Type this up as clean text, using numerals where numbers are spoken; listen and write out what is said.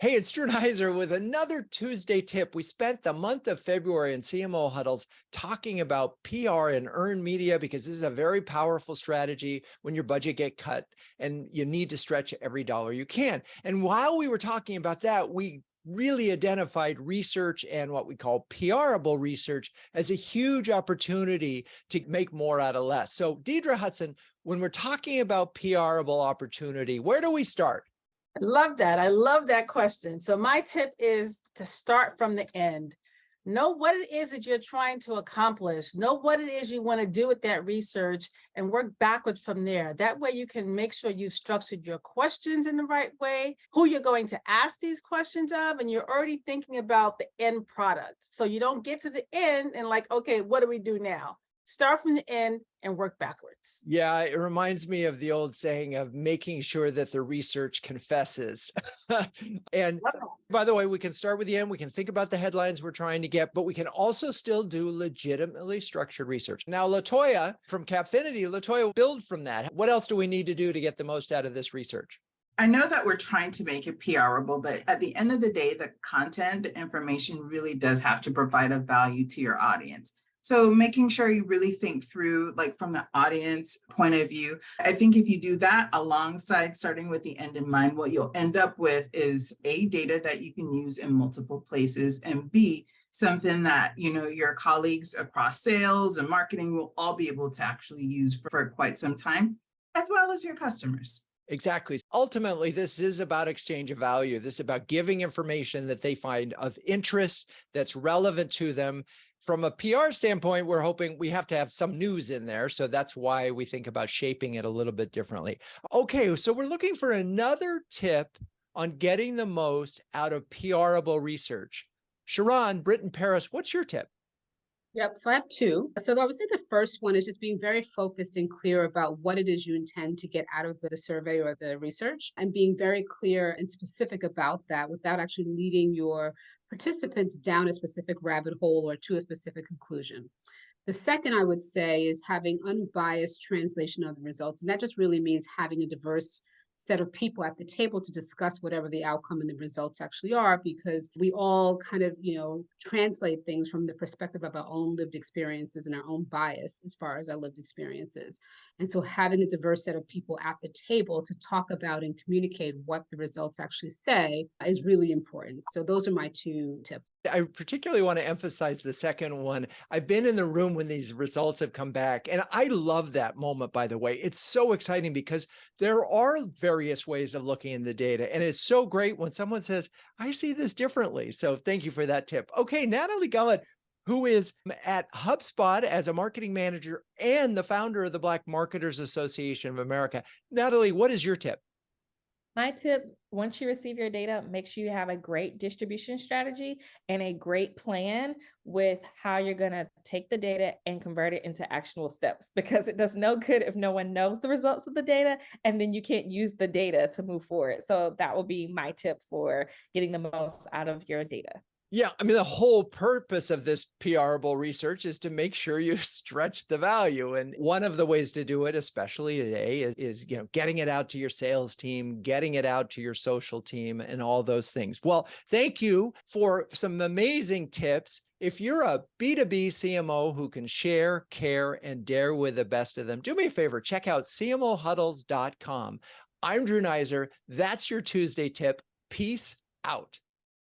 Hey, it's Drew Neiser with another Tuesday tip. We spent the month of February in CMO Huddles talking about PR and earned media because this is a very powerful strategy when your budget get cut and you need to stretch every dollar you can. And while we were talking about that, we really identified research and what we call PRable research as a huge opportunity to make more out of less. So Deidre Hudson, when we're talking about PRable opportunity, where do we start? I love that. I love that question. So my tip is to start from the end. Know what it is that you're trying to accomplish. Know what it is you want to do with that research and work backwards from there. That way you can make sure you've structured your questions in the right way, who you're going to ask these questions of, and you're already thinking about the end product. So you don't get to the end and like, okay, what do we do now? Start from the end and work backwards. Yeah, it reminds me of the old saying of making sure that the research confesses. And by the way, we can start with the end. We can think about the headlines we're trying to get, but we can also still do legitimately structured research. Now, Toya from Cappfinity, Toya, build from that. What else do we need to do to get the most out of this research? I know that we're trying to make it PRable, but at the end of the day, the content, the information really does have to provide a value to your audience. So making sure you really think through, like from the audience point of view, I think if you do that alongside starting with the end in mind, what you'll end up with is A, data that you can use in multiple places, and B, something that, your colleagues across sales and marketing will all be able to actually use for quite some time, as well as your customers. Exactly. Ultimately, this is about exchange of value. This is about giving information that they find of interest that's relevant to them. From a PR standpoint, we're hoping we have to have some news in there. So that's why we think about shaping it a little bit differently. Okay, so we're looking for another tip on getting the most out of PRable research. Sheraun Britton-Parris, what's your tip? Yep. So I have two. So I would say the first one is just being very focused and clear about what it is you intend to get out of the survey or the research, and being very clear and specific about that without actually leading your participants down a specific rabbit hole or to a specific conclusion. The second I would say is having unbiased translation of the results. And that just really means having a diverse set of people at the table to discuss whatever the outcome and the results actually are, because we all kind of, translate things from the perspective of our own lived experiences and our own bias as far as our lived experiences. And so having a diverse set of people at the table to talk about and communicate what the results actually say is really important. So those are my two tips. I particularly want to emphasize the second one. I've been in the room when these results have come back, and I love that moment, by the way. It's so exciting because there are various ways of looking in the data, and it's so great when someone says, I see this differently. So thank you for that tip. Okay, Natalie Gullatt, who is at HubSpot as a marketing manager and the founder of the Black Marketers Association of America. Natalie, what is your tip? My tip, once you receive your data, make sure you have a great distribution strategy and a great plan with how you're going to take the data and convert it into actionable steps, because it does no good if no one knows the results of the data and then you can't use the data to move forward. So that will be my tip for getting the most out of your data. Yeah, I mean, the whole purpose of this PRable research is to make sure you stretch the value. And one of the ways to do it, especially today, is getting it out to your sales team, getting it out to your social team, and all those things. Well, thank you for some amazing tips. If you're a B2B CMO who can share, care, and dare with the best of them, do me a favor, check out CMOHuddles.com. I'm Drew Neiser. That's your Tuesday tip. Peace out.